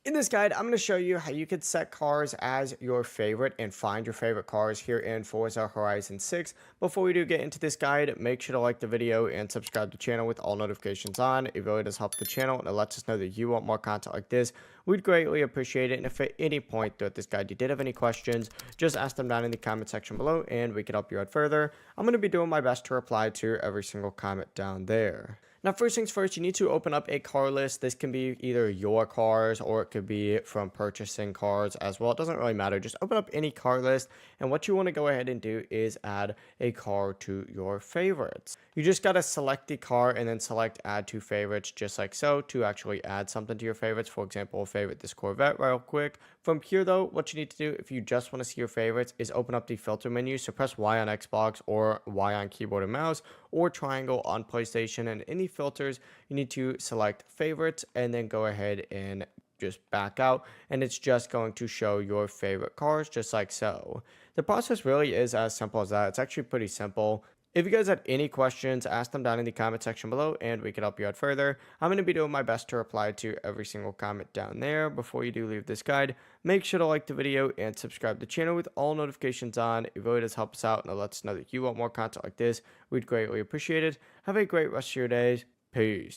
In this guide, I'm going to show you how you could set cars as your favorite and find your favorite cars here in Forza Horizon 6. Before we do get into this guide, make sure to like the video and subscribe to the channel with all notifications on. It really does help the channel and it lets us know that you want more content like this. We'd greatly appreciate it. And if at any point throughout this guide you did have any questions, just ask them down in the comment section below and we can help you out further. I'm going to be doing my best to reply to every single comment down there. Now, first things first, you need to open up a car list. This can be either your cars or it could be from purchasing cars as well. It doesn't really matter. Just open up any car list. And what you want to go ahead and do is add a car to your favorites. You just got to select the car and then select add to favorites just like so to actually add something to your favorites. For example, favorite this Corvette real quick. From here though, what you need to do if you just want to see your favorites is open up the filter menu. So press Y on Xbox or Y on keyboard and mouse or triangle on PlayStation, and any filters you need to select favorites and then go ahead and just back out, and it's just going to show your favorite cars just like so. The process really is as simple as that. It's actually pretty simple. If you guys had any questions, ask them down in the comment section below and we can help you out further. I'm going to be doing my best to reply to every single comment down there. Before you do leave this guide, make sure to like the video and subscribe to the channel with all notifications on. It really does help us out and it lets us know that you want more content like this. We'd greatly appreciate it. Have a great rest of your day. Peace.